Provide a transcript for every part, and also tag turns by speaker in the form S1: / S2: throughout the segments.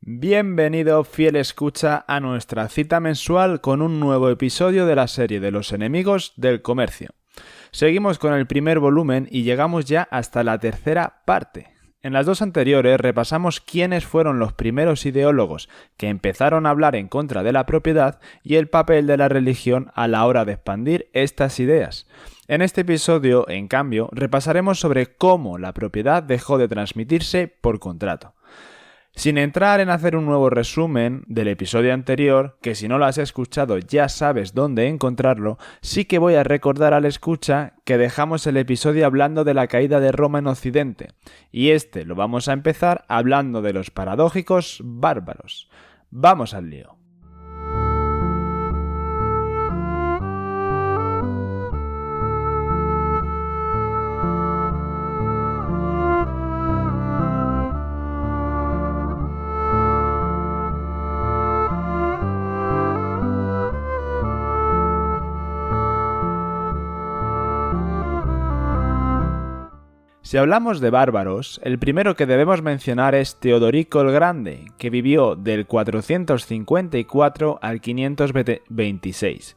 S1: Bienvenido, fiel escucha, a nuestra cita mensual con un nuevo episodio de la serie de los enemigos del comercio. Seguimos con el primer volumen y llegamos ya hasta la tercera parte. En las dos anteriores repasamos quiénes fueron los primeros ideólogos que empezaron a hablar en contra de la propiedad y el papel de la religión a la hora de expandir estas ideas. En este episodio, en cambio, repasaremos sobre cómo la propiedad dejó de transmitirse por contrato. Sin entrar en hacer un nuevo resumen del episodio anterior, que si no lo has escuchado ya sabes dónde encontrarlo, sí que voy a recordar al escucha que dejamos el episodio hablando de la caída de Roma en Occidente, y este lo vamos a empezar hablando de los paradójicos bárbaros. ¡Vamos al lío! Si hablamos de bárbaros, el primero que debemos mencionar es Teodorico el Grande, que vivió del 454 al 526,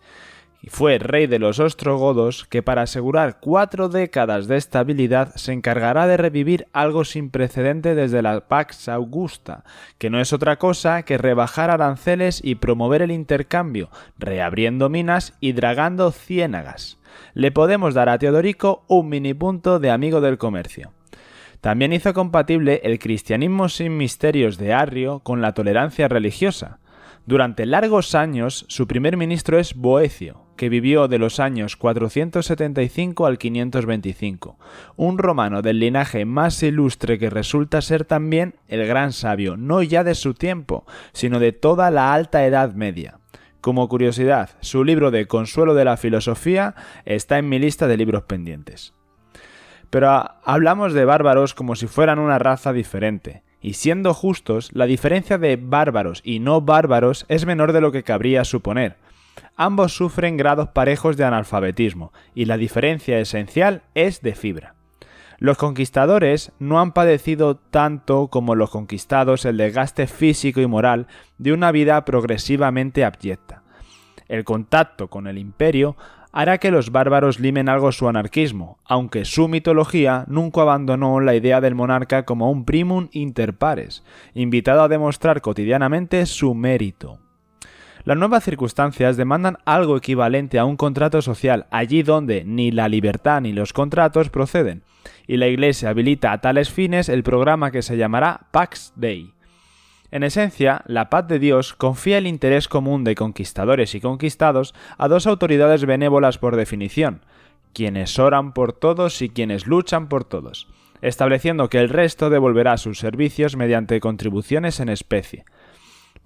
S1: y fue rey de los ostrogodos que para asegurar 4 décadas de estabilidad se encargará de revivir algo sin precedente desde la Pax Augusta, que no es otra cosa que rebajar aranceles y promover el intercambio, reabriendo minas y dragando ciénagas. Le podemos dar a Teodorico un mini punto de amigo del comercio. También hizo compatible el cristianismo sin misterios de Arrio con la tolerancia religiosa. Durante largos años, su primer ministro es Boecio, que vivió de los años 475 al 525, un romano del linaje más ilustre que resulta ser también el gran sabio, no ya de su tiempo, sino de toda la Alta Edad Media. Como curiosidad, su libro de Consuelo de la Filosofía está en mi lista de libros pendientes. Pero hablamos de bárbaros como si fueran una raza diferente, y siendo justos, la diferencia de bárbaros y no bárbaros es menor de lo que cabría suponer. Ambos sufren grados parejos de analfabetismo, y la diferencia esencial es de fibra. Los conquistadores no han padecido tanto como los conquistados el desgaste físico y moral de una vida progresivamente abyecta. El contacto con el imperio hará que los bárbaros limen algo su anarquismo, aunque su mitología nunca abandonó la idea del monarca como un primum inter pares, invitado a demostrar cotidianamente su mérito. Las nuevas circunstancias demandan algo equivalente a un contrato social allí donde ni la libertad ni los contratos proceden, y la Iglesia habilita a tales fines el programa que se llamará Pax Dei. En esencia, la paz de Dios confía el interés común de conquistadores y conquistados a dos autoridades benévolas por definición, quienes oran por todos y quienes luchan por todos, estableciendo que el resto devolverá sus servicios mediante contribuciones en especie.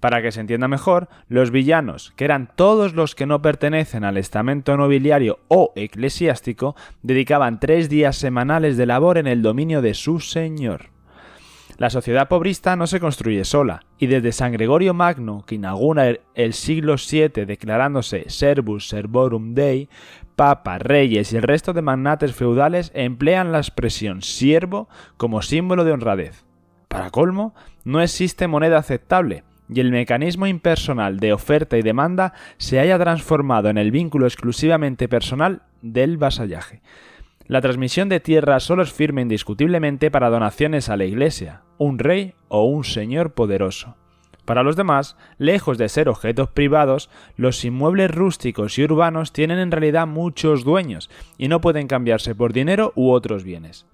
S1: Para que se entienda mejor, los villanos, que eran todos los que no pertenecen al estamento nobiliario o eclesiástico, dedicaban 3 días semanales de labor en el dominio de su señor. La sociedad pobrista no se construye sola, y desde San Gregorio Magno, que inaugura el siglo VII declarándose Servus Servorum Dei, Papa, reyes y el resto de magnates feudales emplean la expresión siervo como símbolo de honradez. Para colmo, no existe moneda aceptable, y el mecanismo impersonal de oferta y demanda se haya transformado en el vínculo exclusivamente personal del vasallaje. La transmisión de tierra solo es firme indiscutiblemente para donaciones a la Iglesia, un rey o un señor poderoso. Para los demás, lejos de ser objetos privados, los inmuebles rústicos y urbanos tienen en realidad muchos dueños y no pueden cambiarse por dinero u otros bienes.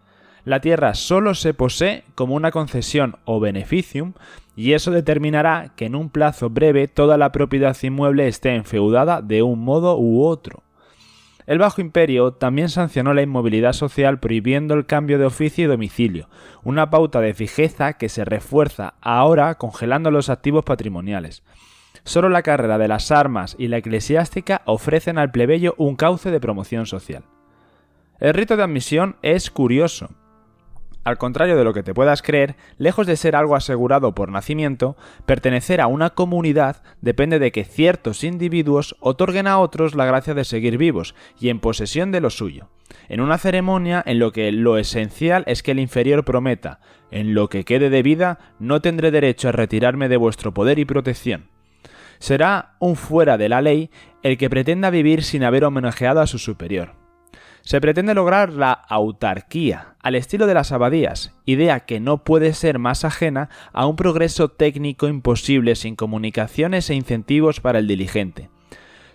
S1: La tierra solo se posee como una concesión o beneficium, y eso determinará que en un plazo breve toda la propiedad inmueble esté enfeudada de un modo u otro. El Bajo Imperio también sancionó la inmovilidad social prohibiendo el cambio de oficio y domicilio, una pauta de fijeza que se refuerza ahora congelando los activos patrimoniales. Solo la carrera de las armas y la eclesiástica ofrecen al plebeyo un cauce de promoción social. El rito de admisión es curioso. Al contrario de lo que te puedas creer, lejos de ser algo asegurado por nacimiento, pertenecer a una comunidad depende de que ciertos individuos otorguen a otros la gracia de seguir vivos y en posesión de lo suyo, en una ceremonia en lo que lo esencial es que el inferior prometa: En lo que quede de vida, no tendré derecho a retirarme de vuestro poder y protección. Será un fuera de la ley el que pretenda vivir sin haber homenajeado a su superior. Se pretende lograr la autarquía, al estilo de las abadías, idea que no puede ser más ajena a un progreso técnico imposible sin comunicaciones e incentivos para el diligente.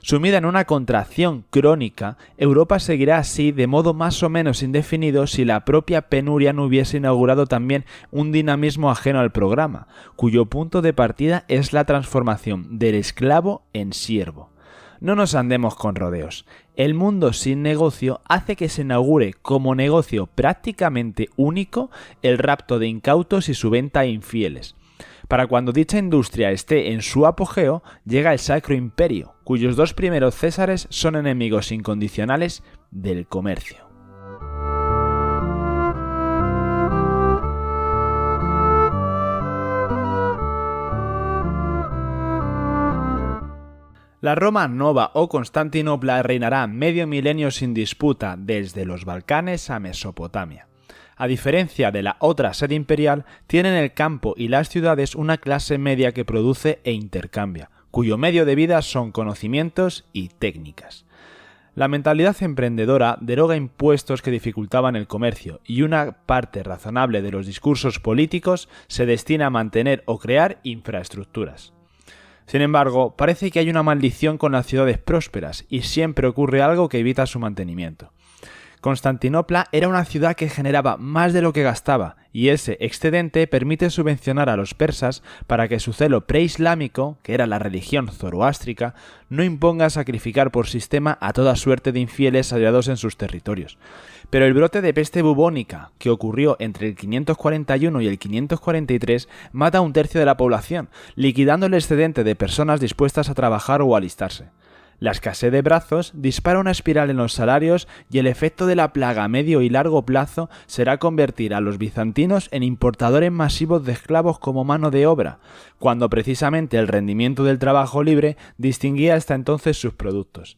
S1: Sumida en una contracción crónica, Europa seguirá así de modo más o menos indefinido si la propia penuria no hubiese inaugurado también un dinamismo ajeno al programa, cuyo punto de partida es la transformación del esclavo en siervo. No nos andemos con rodeos. El mundo sin negocio hace que se inaugure como negocio prácticamente único el rapto de incautos y su venta a infieles. Para cuando dicha industria esté en su apogeo, llega el Sacro Imperio, cuyos dos primeros césares son enemigos incondicionales del comercio. La Roma Nova o Constantinopla reinará medio milenio sin disputa desde los Balcanes a Mesopotamia. A diferencia de la otra sede imperial, tiene en el campo y las ciudades una clase media que produce e intercambia, cuyo medio de vida son conocimientos y técnicas. La mentalidad emprendedora deroga impuestos que dificultaban el comercio y una parte razonable de los discursos políticos se destina a mantener o crear infraestructuras. Sin embargo, parece que hay una maldición con las ciudades prósperas y siempre ocurre algo que evita su mantenimiento. Constantinopla era una ciudad que generaba más de lo que gastaba, y ese excedente permite subvencionar a los persas para que su celo preislámico, que era la religión zoroástrica, no imponga sacrificar por sistema a toda suerte de infieles hallados en sus territorios. Pero el brote de peste bubónica, que ocurrió entre el 541 y el 543, mata a un tercio de la población, liquidando el excedente de personas dispuestas a trabajar o alistarse. La escasez de brazos dispara una espiral en los salarios y el efecto de la plaga a medio y largo plazo será convertir a los bizantinos en importadores masivos de esclavos como mano de obra, cuando precisamente el rendimiento del trabajo libre distinguía hasta entonces sus productos.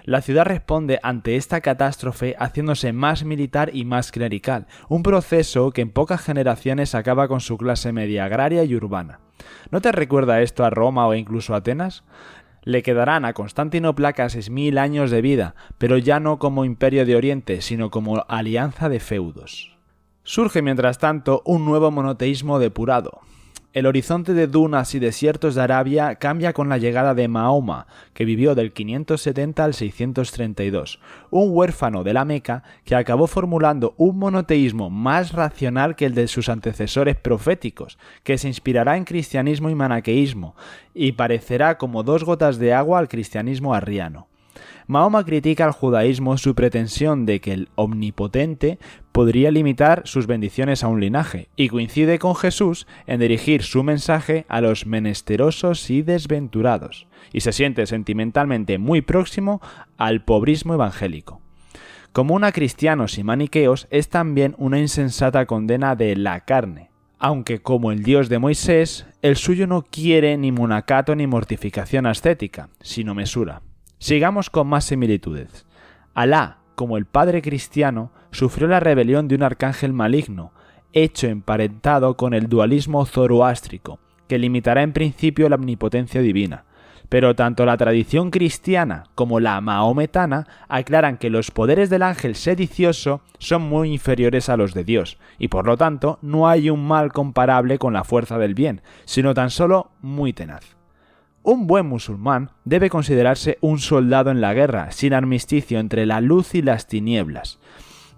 S1: La ciudad responde ante esta catástrofe haciéndose más militar y más clerical, un proceso que en pocas generaciones acaba con su clase media agraria y urbana. ¿No te recuerda esto a Roma o incluso a Atenas? Le quedarán a Constantinopla casi 1000 años de vida, pero ya no como imperio de Oriente, sino como alianza de feudos. Surge mientras tanto un nuevo monoteísmo depurado. El horizonte de dunas y desiertos de Arabia cambia con la llegada de Mahoma, que vivió del 570 al 632, un huérfano de la Meca que acabó formulando un monoteísmo más racional que el de sus antecesores proféticos, que se inspirará en cristianismo y maniqueísmo, y parecerá como dos gotas de agua al cristianismo arriano. Mahoma critica al judaísmo su pretensión de que el omnipotente podría limitar sus bendiciones a un linaje, y coincide con Jesús en dirigir su mensaje a los menesterosos y desventurados, y se siente sentimentalmente muy próximo al pobrismo evangélico. Común a cristianos y maniqueos es también una insensata condena de la carne, aunque como el Dios de Moisés, el suyo no quiere ni monacato ni mortificación ascética, sino mesura. Sigamos con más similitudes. Alá, como el padre cristiano, sufrió la rebelión de un arcángel maligno, hecho emparentado con el dualismo zoroástrico, que limitará en principio la omnipotencia divina. Pero tanto la tradición cristiana como la mahometana aclaran que los poderes del ángel sedicioso son muy inferiores a los de Dios, y por lo tanto no hay un mal comparable con la fuerza del bien, sino tan solo muy tenaz. Un buen musulmán debe considerarse un soldado en la guerra, sin armisticio entre la luz y las tinieblas.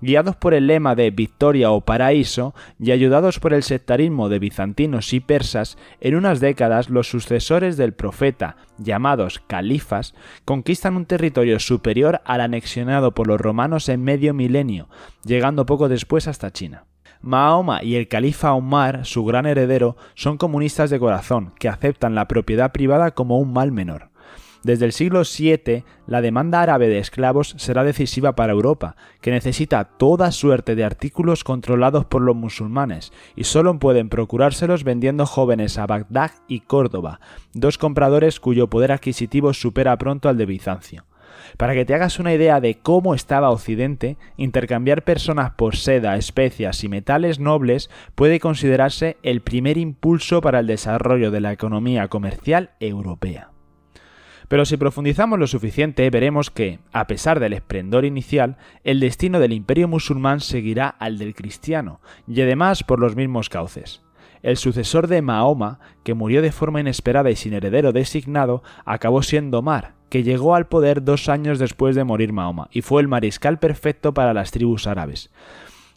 S1: Guiados por el lema de victoria o paraíso y ayudados por el sectarismo de bizantinos y persas, en unas décadas los sucesores del profeta, llamados califas, conquistan un territorio superior al anexionado por los romanos en medio milenio, llegando poco después hasta China. Mahoma y el califa Omar, su gran heredero, son comunistas de corazón, que aceptan la propiedad privada como un mal menor. Desde el siglo VII, la demanda árabe de esclavos será decisiva para Europa, que necesita toda suerte de artículos controlados por los musulmanes, y solo pueden procurárselos vendiendo jóvenes a Bagdad y Córdoba, dos compradores cuyo poder adquisitivo supera pronto al de Bizancio. Para que te hagas una idea de cómo estaba Occidente, intercambiar personas por seda, especias y metales nobles puede considerarse el primer impulso para el desarrollo de la economía comercial europea. Pero si profundizamos lo suficiente, veremos que, a pesar del esplendor inicial, el destino del imperio musulmán seguirá al del cristiano, y además por los mismos cauces. El sucesor de Mahoma, que murió de forma inesperada y sin heredero designado, acabó siendo Omar, que llegó al poder 2 años después de morir Mahoma, y fue el mariscal perfecto para las tribus árabes.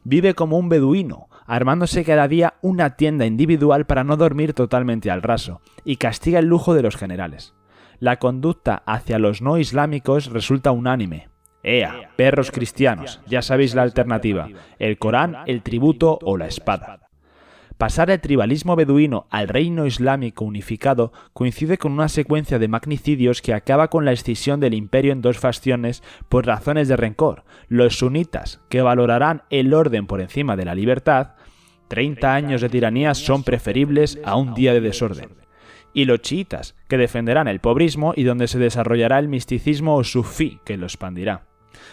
S1: Vive como un beduino, armándose cada día una tienda individual para no dormir totalmente al raso, y castiga el lujo de los generales. La conducta hacia los no islámicos resulta unánime. ¡Ea, perros cristianos! Ya sabéis la alternativa, el Corán, el tributo o la espada. Pasar del tribalismo beduino al reino islámico unificado coincide con una secuencia de magnicidios que acaba con la escisión del imperio en 2 facciones por razones de rencor. Los sunitas, que valorarán el orden por encima de la libertad, 30 años de tiranía son preferibles a un día de desorden. Y los chiitas, que defenderán el pobrismo y donde se desarrollará el misticismo o sufí, que lo expandirá.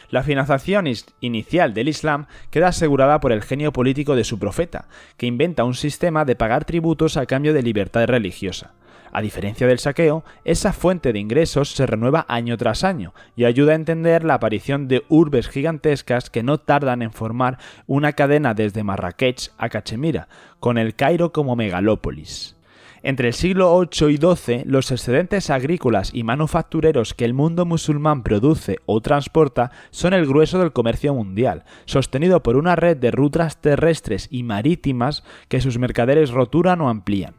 S1: La financiación inicial del Islam queda asegurada por el genio político de su profeta, que inventa un sistema de pagar tributos a cambio de libertad religiosa. A diferencia del saqueo, esa fuente de ingresos se renueva año tras año y ayuda a entender la aparición de urbes gigantescas que no tardan en formar una cadena desde Marrakech a Cachemira, con el Cairo como megalópolis. Entre el siglo VIII y XII, los excedentes agrícolas y manufactureros que el mundo musulmán produce o transporta son el grueso del comercio mundial, sostenido por una red de rutas terrestres y marítimas que sus mercaderes roturan o amplían.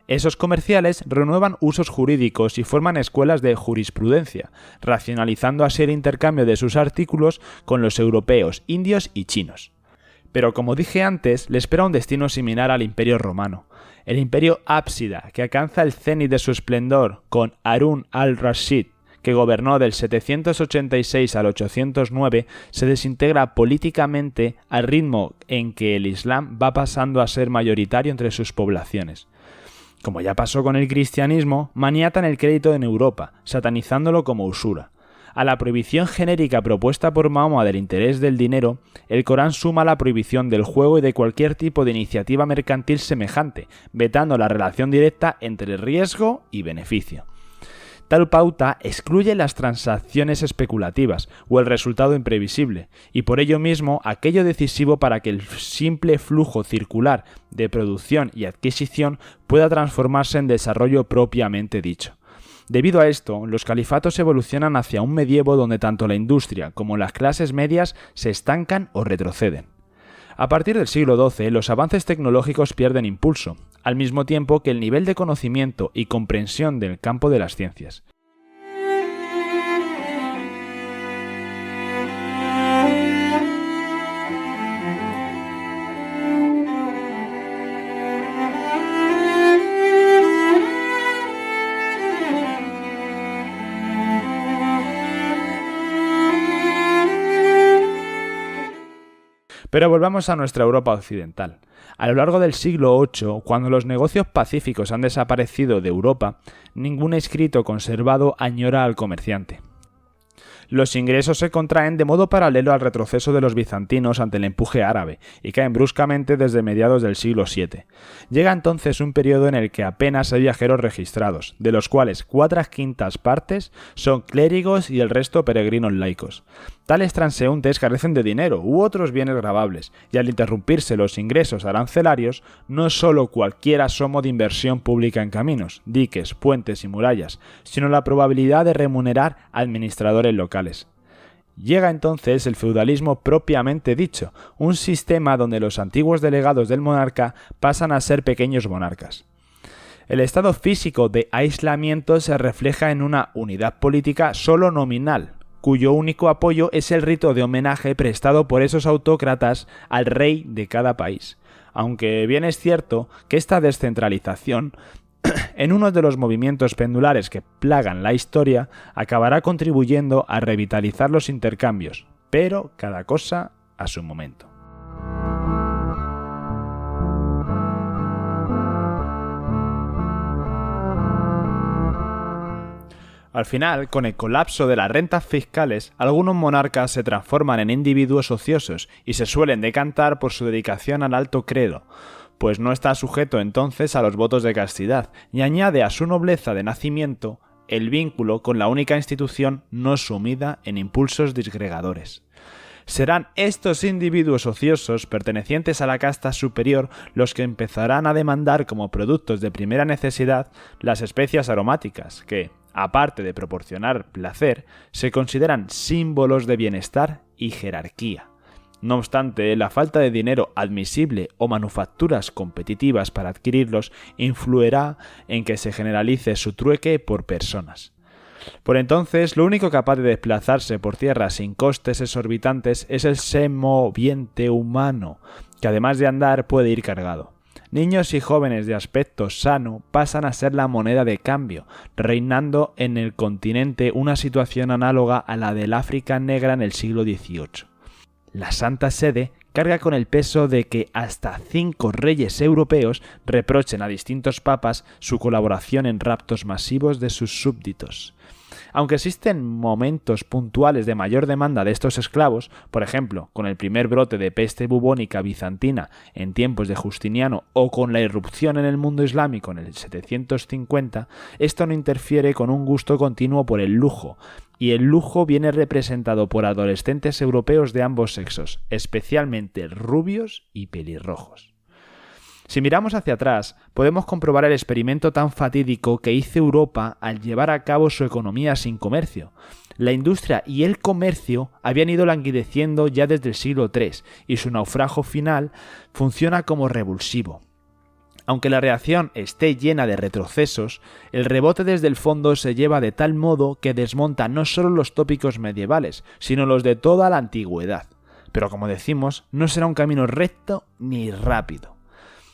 S1: Esos comerciales renuevan usos jurídicos y forman escuelas de jurisprudencia, racionalizando así el intercambio de sus artículos con los europeos, indios y chinos. Pero como dije antes, le espera un destino similar al Imperio Romano. El Imperio Ábsida, que alcanza el cenit de su esplendor con Harún al-Rashid, que gobernó del 786 al 809, se desintegra políticamente al ritmo en que el Islam va pasando a ser mayoritario entre sus poblaciones. Como ya pasó con el cristianismo, maniatan el crédito en Europa, satanizándolo como usura. A la prohibición genérica propuesta por Mahoma del interés del dinero, el Corán suma la prohibición del juego y de cualquier tipo de iniciativa mercantil semejante, vetando la relación directa entre riesgo y beneficio. Tal pauta excluye las transacciones especulativas o el resultado imprevisible, y por ello mismo aquello decisivo para que el simple flujo circular de producción y adquisición pueda transformarse en desarrollo propiamente dicho. Debido a esto, los califatos evolucionan hacia un medievo donde tanto la industria como las clases medias se estancan o retroceden. A partir del siglo XII, los avances tecnológicos pierden impulso, al mismo tiempo que el nivel de conocimiento y comprensión del campo de las ciencias. Pero volvamos a nuestra Europa occidental. A lo largo del siglo VIII, cuando los negocios pacíficos han desaparecido de Europa, ningún escrito conservado añora al comerciante. Los ingresos se contraen de modo paralelo al retroceso de los bizantinos ante el empuje árabe y caen bruscamente desde mediados del siglo VII. Llega entonces un periodo en el que apenas hay viajeros registrados, de los cuales 4/5 partes son clérigos y el resto peregrinos laicos. Tales transeúntes carecen de dinero u otros bienes grabables, y al interrumpirse los ingresos arancelarios, no es solo cualquier asomo de inversión pública en caminos, diques, puentes y murallas, sino la probabilidad de remunerar administradores locales. Llega entonces el feudalismo propiamente dicho, un sistema donde los antiguos delegados del monarca pasan a ser pequeños monarcas. El estado físico de aislamiento se refleja en una unidad política solo nominal, cuyo único apoyo es el rito de homenaje prestado por esos autócratas al rey de cada país. Aunque bien es cierto que esta descentralización, en uno de los movimientos pendulares que plagan la historia, acabará contribuyendo a revitalizar los intercambios, pero cada cosa a su momento. Al final, con el colapso de las rentas fiscales, algunos monarcas se transforman en individuos ociosos y se suelen decantar por su dedicación al alto credo, pues no está sujeto entonces a los votos de castidad, y añade a su nobleza de nacimiento el vínculo con la única institución no sumida en impulsos disgregadores. Serán estos individuos ociosos pertenecientes a la casta superior los que empezarán a demandar como productos de primera necesidad las especias aromáticas que, aparte de proporcionar placer, se consideran símbolos de bienestar y jerarquía. No obstante, la falta de dinero admisible o manufacturas competitivas para adquirirlos influirá en que se generalice su trueque por personas. Por entonces, lo único capaz de desplazarse por tierra sin costes exorbitantes es el semoviente humano, que además de andar puede ir cargado. Niños y jóvenes de aspecto sano pasan a ser la moneda de cambio, reinando en el continente una situación análoga a la del África negra en el siglo XVIII. La Santa Sede carga con el peso de que hasta 5 reyes europeos reprochen a distintos papas su colaboración en raptos masivos de sus súbditos. Aunque existen momentos puntuales de mayor demanda de estos esclavos, por ejemplo, con el primer brote de peste bubónica bizantina en tiempos de Justiniano o con la irrupción en el mundo islámico en el 750, esto no interfiere con un gusto continuo por el lujo, y el lujo viene representado por adolescentes europeos de ambos sexos, especialmente rubios y pelirrojos. Si miramos hacia atrás, podemos comprobar el experimento tan fatídico que hizo Europa al llevar a cabo su economía sin comercio. La industria y el comercio habían ido languideciendo ya desde el siglo III, y su naufragio final funciona como revulsivo. Aunque la reacción esté llena de retrocesos, el rebote desde el fondo se lleva de tal modo que desmonta no solo los tópicos medievales, sino los de toda la antigüedad. Pero como decimos, no será un camino recto ni rápido.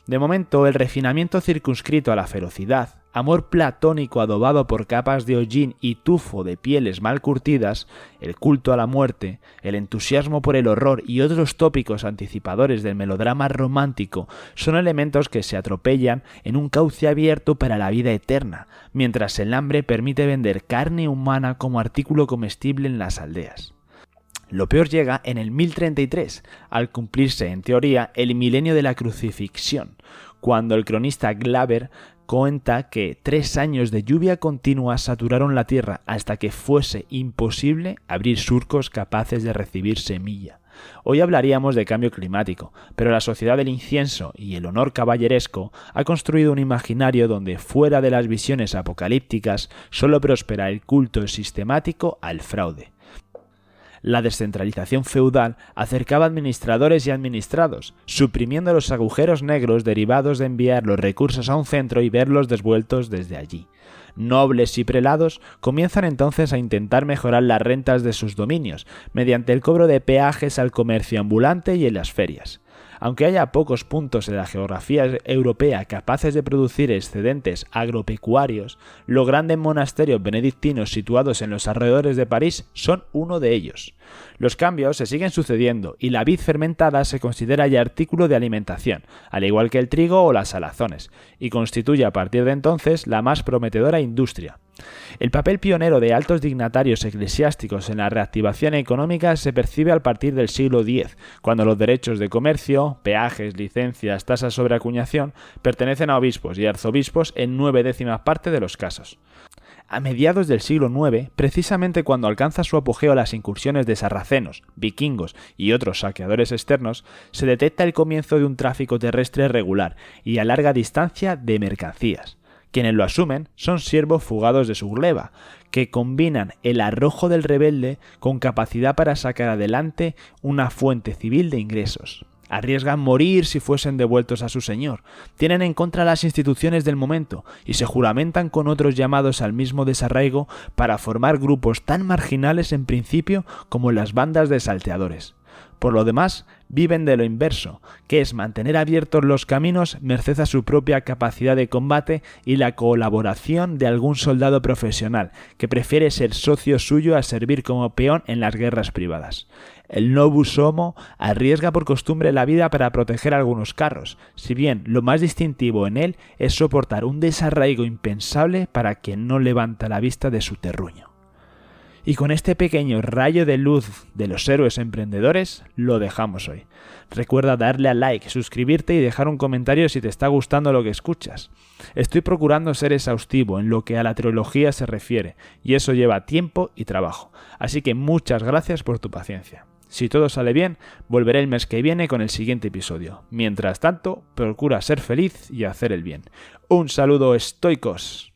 S1: De momento, el refinamiento circunscrito a la ferocidad, amor platónico adobado por capas de hollín y tufo de pieles mal curtidas, el culto a la muerte, el entusiasmo por el horror y otros tópicos anticipadores del melodrama romántico son elementos que se atropellan en un cauce abierto para la vida eterna, mientras el hambre permite vender carne humana como artículo comestible en las aldeas. Lo peor llega en el 1033, al cumplirse, en teoría, el milenio de la crucifixión, cuando el cronista Glaber cuenta que 3 años de lluvia continua saturaron la tierra hasta que fuese imposible abrir surcos capaces de recibir semilla. Hoy hablaríamos de cambio climático, pero la sociedad del incienso y el honor caballeresco ha construido un imaginario donde, fuera de las visiones apocalípticas, solo prospera el culto sistemático al fraude. La descentralización feudal acercaba administradores y administrados, suprimiendo los agujeros negros derivados de enviar los recursos a un centro y verlos devueltos desde allí. Nobles y prelados comienzan entonces a intentar mejorar las rentas de sus dominios, mediante el cobro de peajes al comercio ambulante y en las ferias. Aunque haya pocos puntos en la geografía europea capaces de producir excedentes agropecuarios, los grandes monasterios benedictinos situados en los alrededores de París son uno de ellos. Los cambios se siguen sucediendo y la vid fermentada se considera ya artículo de alimentación, al igual que el trigo o las salazones, y constituye a partir de entonces la más prometedora industria. El papel pionero de altos dignatarios eclesiásticos en la reactivación económica se percibe a partir del siglo X, cuando los derechos de comercio, peajes, licencias, tasas sobre acuñación pertenecen a obispos y arzobispos en 9/10 parte de los casos. A mediados del siglo IX, precisamente cuando alcanza su apogeo las incursiones de sarracenos, vikingos y otros saqueadores externos, se detecta el comienzo de un tráfico terrestre regular y a larga distancia de mercancías. Quienes lo asumen son siervos fugados de su gleba, que combinan el arrojo del rebelde con capacidad para sacar adelante una fuente civil de ingresos. Arriesgan morir si fuesen devueltos a su señor, tienen en contra las instituciones del momento y se juramentan con otros llamados al mismo desarraigo para formar grupos tan marginales en principio como las bandas de salteadores. Por lo demás, viven de lo inverso, que es mantener abiertos los caminos merced a su propia capacidad de combate y la colaboración de algún soldado profesional, que prefiere ser socio suyo a servir como peón en las guerras privadas. El novus homo arriesga por costumbre la vida para proteger algunos carros, si bien lo más distintivo en él es soportar un desarraigo impensable para quien no levanta la vista de su terruño. Y con este pequeño rayo de luz de los héroes emprendedores, lo dejamos hoy. Recuerda darle al like, suscribirte y dejar un comentario si te está gustando lo que escuchas. Estoy procurando ser exhaustivo en lo que a la trilogía se refiere, y eso lleva tiempo y trabajo. Así que muchas gracias por tu paciencia. Si todo sale bien, volveré el mes que viene con el siguiente episodio. Mientras tanto, procura ser feliz y hacer el bien. Un saludo, estoicos.